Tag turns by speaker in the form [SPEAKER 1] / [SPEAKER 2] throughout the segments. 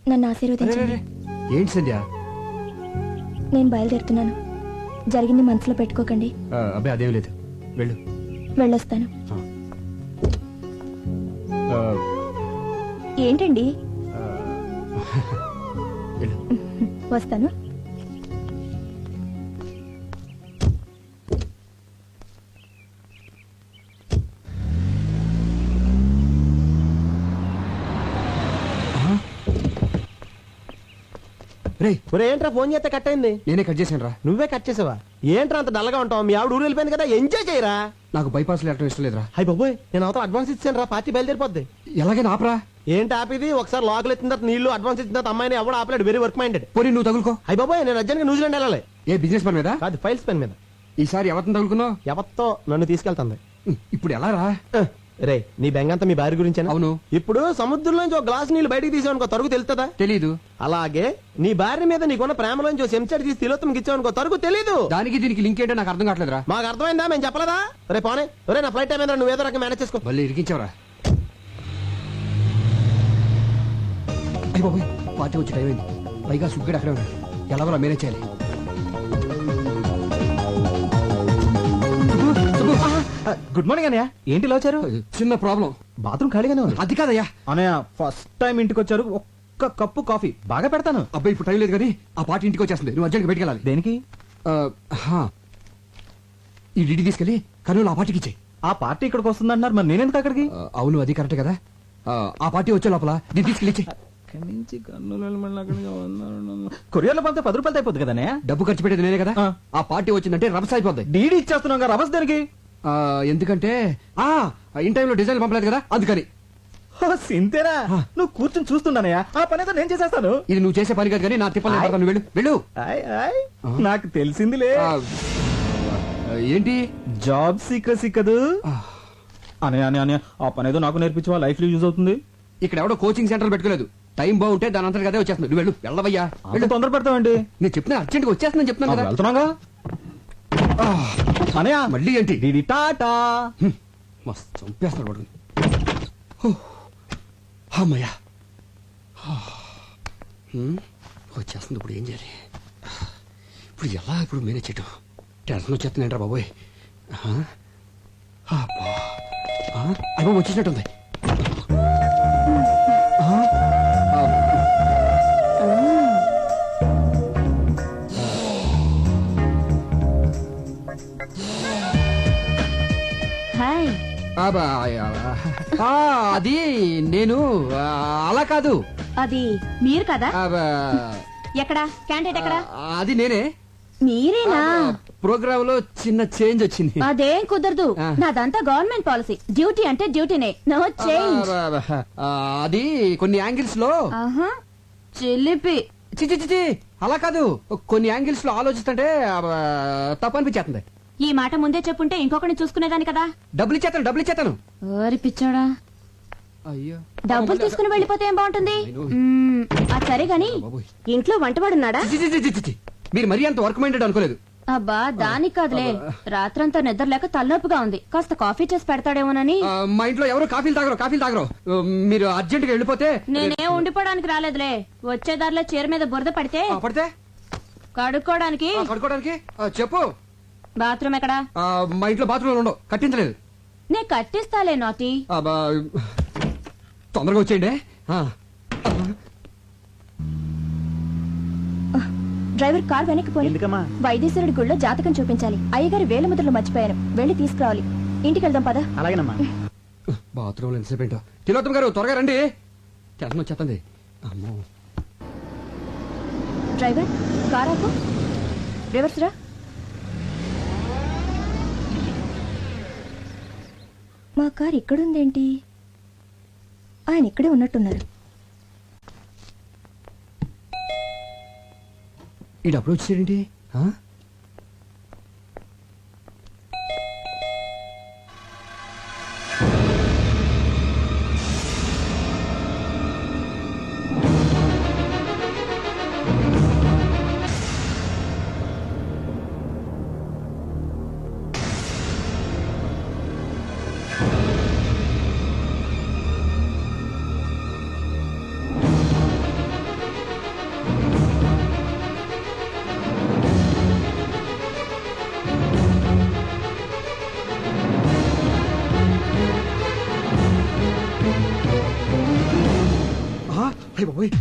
[SPEAKER 1] నన్ను ఆశీర్వదించండి.
[SPEAKER 2] ఏంటి సంధ్య?
[SPEAKER 1] నేను బయలుదేరుతున్నాను. జరిగింది మనసులో పెట్టుకోకండి.
[SPEAKER 2] అబ్బాయి అదేం లేదు, వెళ్ళు.
[SPEAKER 1] వెళ్ళొస్తాను.
[SPEAKER 2] ఆ,
[SPEAKER 1] ఏంటండి?
[SPEAKER 2] వెళ్ళు.
[SPEAKER 1] వస్తాను.
[SPEAKER 2] రేయ్,
[SPEAKER 3] ఏంట్రా ఫోన్ చేస్తే కట్ అయింది?
[SPEAKER 2] నేనే కట్ చేశాను రా.
[SPEAKER 3] నువ్వే కట్ చేసావా? ఏంట్రా అంత డల్గా ఉంటావు? మీ ఆవిడ ఊరు వెళ్ళిపోయింది కదా, ఎంజాయ్ చేయరా.
[SPEAKER 2] నాకు బైపాస్ లేటం ఇష్టం లేదురా.
[SPEAKER 3] హై బాబోయ్, నేను అవతల అడ్వాన్స్ ఇచ్చాను రా, పార్టీ బయలుదేరిపోద్ది.
[SPEAKER 2] ఎలాగైనా ఆపరా.
[SPEAKER 3] ఏంటి ఆపిది? ఒకసారి లోకల్ ఎత్తిన తర్వాత నీళ్లు అడ్వాన్స్ ఇచ్చిన తర్వాత అమ్మాయిని ఎవడు ఆపలేడు. Very work minded.
[SPEAKER 2] పోనీ నువ్వు తగులుకో.
[SPEAKER 3] హై బాబోయ్, నేను అర్జెంట్గా న్యూజిలాండ్ వెళ్ళాలి.
[SPEAKER 2] ఏ బిజినెస్ పని మీద
[SPEAKER 3] కాదు, ఫైల్స్ పెన్ మీద.
[SPEAKER 2] ఈసారి ఎవరిని తగులుకున్నావు?
[SPEAKER 3] ఎవరితో నన్ను తీసుకెళ్తుంది.
[SPEAKER 2] ఇప్పుడు ఎలా రా?
[SPEAKER 3] రే, నీ బెంగంతా మీ భార్య గురించి.
[SPEAKER 2] అవును.
[SPEAKER 3] ఇప్పుడు సముద్రంలోంచి ఒక గ్లాస్ నీళ్లు బయటికి తీసావనుకో, తరుగు తెలుస్తుందా?
[SPEAKER 2] తెలీదు.
[SPEAKER 3] అలాగే నీ భార్య మీద నీకున్న ప్రేమలోంచి చెంచాడు తీసి తిలోత్తం ఇచ్చావనుకో, తరుగు తెలీదు.
[SPEAKER 2] దానికి దీనికి లింక్ ఏంటో నాకు అర్థం కావట్లేదురా.
[SPEAKER 3] మాకు అర్థమైందా? మేము చెప్పలేదా? రే పోనే, రే నా ఫ్లైట్ టైం ఏంద్రా, నువ్వు ఏదో రకం మేనేజ్ చేసుకో.
[SPEAKER 2] మళ్ళీ ఇరికించావరా? అయ్యి బాబోయ్, పార్టీ వచ్చి టైం అయింది. పైగా సుగ్గడు అక్కడే ఉన్నాడు. ఎలాగో మేనేజ్ చేయాలి.
[SPEAKER 4] గుడ్ మార్నింగ్ అన్నయ్య. ఏంటి ఇలా వచ్చారు?
[SPEAKER 2] చిన్న ప్రాబ్లం.
[SPEAKER 4] బాత్రూమ్ ఖాళీగానే ఉంది.
[SPEAKER 2] అది కాదయ్యా
[SPEAKER 4] అన్నయ్య, ఫస్ట్ టైం ఇంటికి వచ్చారు, ఒక్క కప్పు కాఫీ బాగా పెడతాను.
[SPEAKER 2] అబ్బాయి ఇప్పుడు టైం లేదు కానీ ఆ పార్టీ ఇంటికి వచ్చేస్తుంది. నువ్వు అర్జెంట్గా బయటికి వెళ్ళాలి.
[SPEAKER 4] దేనికి?
[SPEAKER 2] ఈ డిడి తీసుకెళ్ళి కర్నూలు ఆ పార్టీకి ఇచ్చేయి.
[SPEAKER 4] ఆ పార్టీ ఇక్కడికి వస్తుందంటున్నారు, మరి నేనెందుకు అక్కడికి?
[SPEAKER 2] అవును, అది కరెక్ట్ కదా. ఆ పార్టీ వచ్చే లోపల దీన్ని తీసుకెళ్ళి ఇచ్చేయి.
[SPEAKER 4] కొరియర్లో పంపితే 10 రూపాయలు అయిపోద్ది కదా అన్నయ్య.
[SPEAKER 2] డబ్బు ఖర్చు పెట్టేది నేనే కదా. ఆ పార్టీ వచ్చిందంటే రభస అయిపోద్ది.
[SPEAKER 4] డీడీ ఇచ్చేస్తున్నాం, రభస్ దేనికి?
[SPEAKER 2] ఎందుకంటే ఇన్ టైంలో డిజైన్ పంపలేదు కదా, అందుకని.
[SPEAKER 4] సింతేనా? నువ్వు కూర్చొని చూస్తున్నానయ్యా, ఆ పని అయితే నేను చేసేస్తాను.
[SPEAKER 2] ఇది నువ్వు చేసే పని కాదు కానీ నా తిప్పలు నేను పడతాను. వెళ్ళు వెళ్ళు.
[SPEAKER 4] నాకు తెలిసిందిలే.
[SPEAKER 2] ఏంటి?
[SPEAKER 4] జాబ్ సీక్రెసీ కదూ అనే అనే అనే ఆ పని ఏదో నాకు నేర్పించవా, లైఫ్ లో యూజ్ అవుతుంది.
[SPEAKER 2] ఇక్కడ ఎవడో కోచింగ్ సెంటర్ పెట్టుకోలేదు. టైం బాగుంటే దాని అంతా అదే వచ్చేస్తుంది. నువ్వు వెళ్ళు. వెళ్ళవయ్యా,
[SPEAKER 4] వెళ్ళు. తొందర పెడతావండి.
[SPEAKER 2] నేను చెప్తున్నా అర్జెంట్ గా వచ్చేస్తుందని చెప్తున్నాను కదా.
[SPEAKER 4] వెళ్తున్నాగా అనయా.
[SPEAKER 2] మళ్ళీ ఏంటి?
[SPEAKER 4] డీడీ టాటా.
[SPEAKER 2] మస్తు చంపేస్తాడు పడుకుని. అమ్మయ్యా, వచ్చేస్తుంది. ఇప్పుడు ఏం చేయాలి? ఇప్పుడు ఎలా ఇప్పుడు మేనేజ్ చేయటం? టెన్షన్ వచ్చేస్తుందంటారా బాబోయ్. అయ్యో వచ్చేసినట్టుంది.
[SPEAKER 1] హాయ్.
[SPEAKER 2] అది నేను అలా కాదు.
[SPEAKER 1] అది మీరు కదా? ఎక్కడా క్యాండిడేట్ ఎక్కడా?
[SPEAKER 2] అది నేనే.
[SPEAKER 1] మీరేనా?
[SPEAKER 2] ప్రోగ్రామ్ లో చిన్న చేంజ్ వచ్చింది.
[SPEAKER 1] అదేం కుదరదు. నాదంతా గవర్నమెంట్ పాలసీ. డ్యూటీ అంటే డ్యూటీనే, నో చేంజ్.
[SPEAKER 2] అది కొన్ని యాంగిల్స్ లో
[SPEAKER 1] చిలిపి.
[SPEAKER 2] చిచి అలా కాదు. కొన్ని యాంగిల్స్ లో ఆలోచిస్తుంటే తప్పనిపించేస్తుంది.
[SPEAKER 1] ఈ మాట ముందే చెప్పుంటే ఇంకొకరిని చూసుకునేదాని కదా.
[SPEAKER 2] డబ్బులు ఇచ్చేతాను.
[SPEAKER 1] ఓరి పిచ్చాడా,
[SPEAKER 2] అయ్యో
[SPEAKER 1] డబ్బులు తీసుకుని వెళ్ళిపోతే ఏం బాగుంటుంది? అది సరే గాని ఇంట్లో వంటవాడున్నాడా?
[SPEAKER 2] మీరు మరీ అంత వర్క్ మైండెడ్ అనుకోలేదు.
[SPEAKER 1] అబ్బా దానికి కాదులే, రాత్రంతా నిద్ర లేక తలనొప్పిగా ఉంది. కాస్త కాఫీ చేసి పెడతాడేమోనని.
[SPEAKER 2] మా ఇంట్లో ఎవరు కాఫీలు తాగరు. మీరు అర్జెంట్ గా వెళ్ళిపోతే.
[SPEAKER 1] నేనే ఉండిపోవడానికి రాలేదులే. వచ్చేదారిలో చీర మీద బురద పడితే కడుక్కోవడానికి.
[SPEAKER 2] చెప్పు.
[SPEAKER 1] బాత్రూమ్ ఎక్కడా?
[SPEAKER 2] మా ఇంట్లో బాత్రూమ్ ఉండవు, కట్టించలేదు.
[SPEAKER 1] నే కట్టిస్తాలే నాటి.
[SPEAKER 2] తొందరగా వచ్చేయండి.
[SPEAKER 1] డ్రైవర్ కార్ వెనక్కి పోయి
[SPEAKER 4] ఎందుకమ్మా?
[SPEAKER 1] వైద్యశ్వరుడి గుళ్ళో జాతకం చూపించాలి. అయ్యగారి వేల ముద్రలు మర్చిపోయాను, వెళ్ళి తీసుకురావాలి. ఇంటికి వెళ్దాం పద.
[SPEAKER 4] అలాగేనమ్మా.
[SPEAKER 2] బాత్రూమ్ ఎంతసేపు ఏంటో. తిలోత్తమ్ గారు త్వరగా రండి, టెన్షన్ వచ్చేస్తుంది. అమ్మో.
[SPEAKER 1] డ్రైవర్ కార్ ఆపు. రివర్స్ రా. మా కార్ ఇక్కడుందేంటి? ఆయన ఇక్కడే ఉన్నట్టున్నారు.
[SPEAKER 2] ఈ డబ్బులు వచ్చేసేంటి? అయ్య బాబోయ్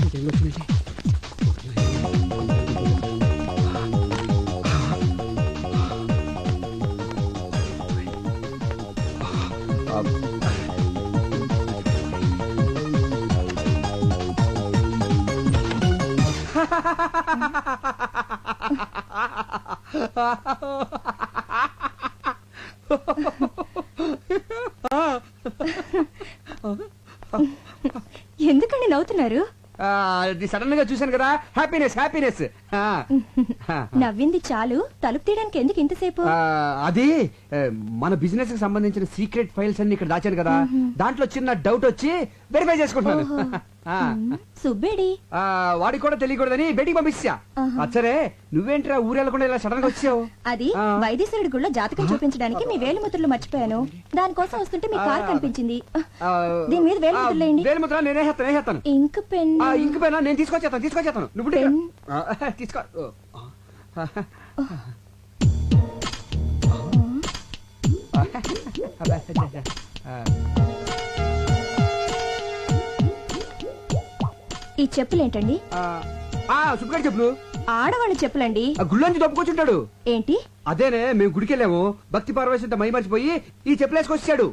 [SPEAKER 2] ఇదేం వచ్చిందండి
[SPEAKER 1] ఎందుకండి నవ్వుతున్నారు?
[SPEAKER 2] అది సడన్ గా చూశాను కదా, హ్యాపీనెస్ హ్యాపీనెస్.
[SPEAKER 1] నవ్వింది చాలు, తలుపు తీయడానికి ఎందుకు ఇంతసేపు?
[SPEAKER 2] అది మన బిజినెస్ కి సంబంధించిన సీక్రెట్ ఫైల్స్ అన్ని ఇక్కడ దాచాను కదా, దాంట్లో చిన్న డౌట్ వచ్చి వెరిఫై చేసుకుంటున్నాను.
[SPEAKER 1] సుబ్బేడి
[SPEAKER 2] వాడికి కూడా తెలియకూడదని బయటికి పంపించా. అచ్చరే నువ్వేంట్రా ఊరెళ్ళకుండా ఇలా సడన్ గా వచ్చావు?
[SPEAKER 1] అది వైద్యశ్వరుడి గుళ్ళో జాతకం చూపించడానికి మీ వేలిముద్రలు మర్చిపోయాను. దానికోసం వస్తుంటే మీ కార్ కనిపించింది. దీని మీద వేలిముద్రలు వేయండి.
[SPEAKER 2] వేలిముద్ర నేనేస్తాను.
[SPEAKER 1] Ink pen.
[SPEAKER 2] ఇంక పైన నేను తీసుకొచ్చేస్తాను. నువ్వు తీసుకో.
[SPEAKER 1] ఈ చెప్పులేంటండి?
[SPEAKER 2] సుబ్బగారు చెప్పులు.
[SPEAKER 1] ఆడవాళ్ళ చెప్పులండి.
[SPEAKER 2] గుళ్ళోంచి దొప్పుకొచ్చుంటాడు.
[SPEAKER 1] ఏంటి?
[SPEAKER 2] అదేనే మేము గుడికి వెళ్ళాము, భక్తి పార్వశంతో మై మర్చిపోయి ఈ చెప్పులు వేసుకొచ్చాడు.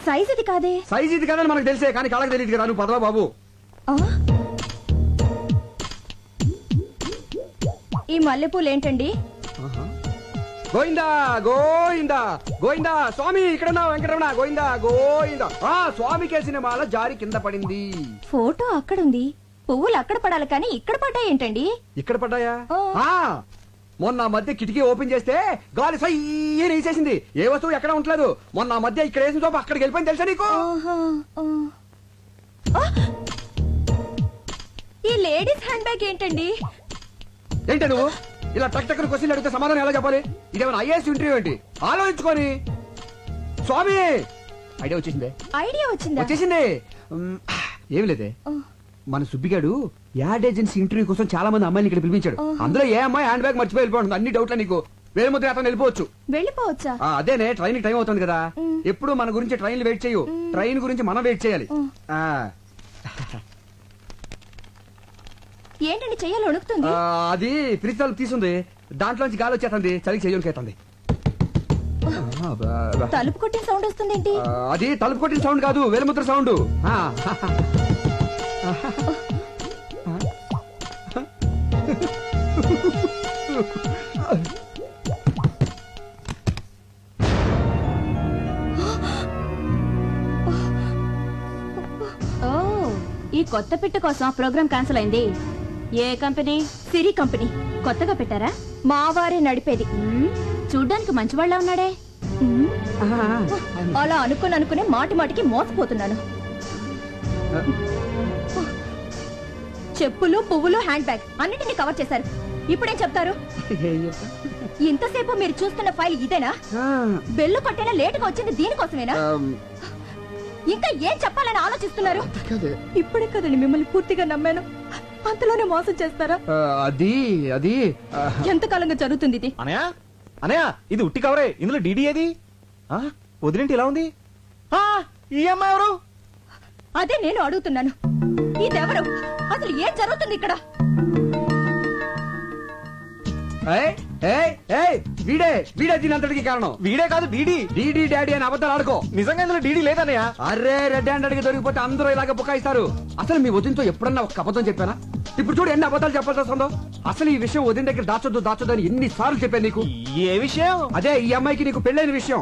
[SPEAKER 1] సైజ్ ఇది కాదే.
[SPEAKER 2] సైజ్ ఇది కాదని మనకు తెలిసే, కానీ కాళ్ళకి తెలియదు కదా. నువ్వు పదవా బాబు.
[SPEAKER 1] ఈ మల్లెపూలు ఏంటండి?
[SPEAKER 2] గోయిందా గోయిందా గోయిందా స్వామి, ఇక్కడ వెంకటరమణ గోయిందా గోయిందా. స్వామికే సినిమాల జారి కింద పడింది.
[SPEAKER 1] ఫోటో అక్కడుంది, పువ్వులు అక్కడ పడాలి కానీ ఇక్కడ పడ్డాయి ఏంటండి?
[SPEAKER 2] ఇక్కడ పడ్డాయా? మొన్న మధ్య కిటికీ ఓపెన్ చేస్తే గాలి సయ్యని వేసేసింది. ఏ వస్తువు ఎక్కడ ఉండలేదు. మొన్న మధ్య ఇక్కడ వేసిన చోప అక్కడికి వెళ్ళిపోయింది తెలుసా నీకు?
[SPEAKER 1] ఈ లేడీస్ హ్యాండ్ బ్యాగ్ ఏంటండి?
[SPEAKER 2] ఏంటి నువ్వు ఇలా టక్ టక్ క్వశ్చన్లు అడిగితే సమాధానం ఎలా చెప్పాలి? ఇదేమైనా ఐఏఎస్ ఇంటర్వ్యూ ఏంటి? ఆలోచించుకొని. స్వామి ఐడియా
[SPEAKER 1] వచ్చిందా?
[SPEAKER 2] వచ్చేసింది. ఏమి లేదే, మన సుబ్బిగాడు యాడ్ ఏజెన్సీ ఇంటర్వ్యూ కోసం చాలా మంది అమ్మాయిని ఇక్కడ పిలిపించాడు. అందులో ఏ అమ్మాయి హ్యాండ్ బ్యాగ్ మర్చిపోయి వెళ్ళిపోతుంది. అన్ని డౌట్లా నీకు? వేలుముద్ర అతను
[SPEAKER 1] వెళ్ళిపోవచ్చా?
[SPEAKER 2] అదేనే, ట్రైన్ టైం అవుతుంది కదా. ఎప్పుడు మన గురించి ట్రైన్లు వెయిట్ చేయు, ట్రైన్ గురించి మనం వెయిట్ చేయాలి.
[SPEAKER 1] ఏంటండి చెయ్యాలి వణుకుతుంది?
[SPEAKER 2] అది ఫ్రిడ్జ్ తలుపు తీసుంది, దాంట్లోంచి గాలి వచ్చేస్తుంది, చలికి చెయ్యకేస్తుంది.
[SPEAKER 1] తలుపు కొట్టిన సౌండ్ వస్తుంది ఏంటి?
[SPEAKER 2] అది తలుపు కొట్టిన సౌండ్ కాదు, వేలుముద్ర సౌండ్.
[SPEAKER 1] ఈ కొత్త పిట్ట కోసం ప్రోగ్రామ్ క్యాన్సిల్ అయింది. ఏ కంపెనీ? సిరి కంపెనీ. కొత్తగా పెట్టారా? మా వారే నడిపేది. చూడ్డానికి మంచివాళ్ళ ఉన్నాడే. అలా అనుకునే మాటి మాటికి మోసపోతున్నాను. చెప్పులు, పువ్వులు, హ్యాండ్ బ్యాగ్ అన్నిటిని కవర్ చేశారు. ఇప్పుడేం చెప్తారు? ఇంతసేపు మీరు చూస్తున్న ఫైల్ ఇదేనా? బెల్లు కొట్టేనా లేటుగా వచ్చింది దీనికోసమేనా? ఇంకా ఏం చెప్పాలని ఆలోచిస్తున్నారు? ఇప్పుడే కదండి మిమ్మల్ని పూర్తిగా నమ్మాను, అంతలోనే మోసం చేస్తారా?
[SPEAKER 2] అది
[SPEAKER 1] ఎంతకాలంగా జరుగుతుంది ఇది?
[SPEAKER 3] అనయా అనయా, ఇది ఉట్టి కవరే, ఇందులో డీడీ ఏది? వదిలేంటి ఇలా ఉంది? ఈ అమ్మాయి ఎవరు?
[SPEAKER 1] అదే నేను అడుగుతున్నాను. ఇదెవరు? అసలు ఏం జరుగుతుంది ఇక్కడ?
[SPEAKER 2] వీడే దీనంతటికి కారణం.
[SPEAKER 3] వీడే కాదు డీడీ.
[SPEAKER 2] డీడీ డాడీ అని అబద్ధాలు ఆడుకో.
[SPEAKER 3] నిజంగా ఇందులో డీడీ లేదన్నయ్య.
[SPEAKER 2] అరే రెడ్ హ్యాండ్ అడిగి దొరికిపోతే అందరూ ఇలాగ బుకాయిస్తారు. అసలు మీ వదినతో ఎప్పుడన్నా ఒక అబద్ధం చెప్పానా? ఇప్పుడు చూడు ఎన్ని అబద్ధాలు చెప్పాల్సి వస్తుందో. అసలు ఈ విషయం వదిన దగ్గర దాచొద్దు అని ఎన్ని సార్లు చెప్పాను నీకు.
[SPEAKER 3] ఏ విషయం?
[SPEAKER 2] అదే ఈ అమ్మాయికి నీకు పెళ్ళైన విషయం.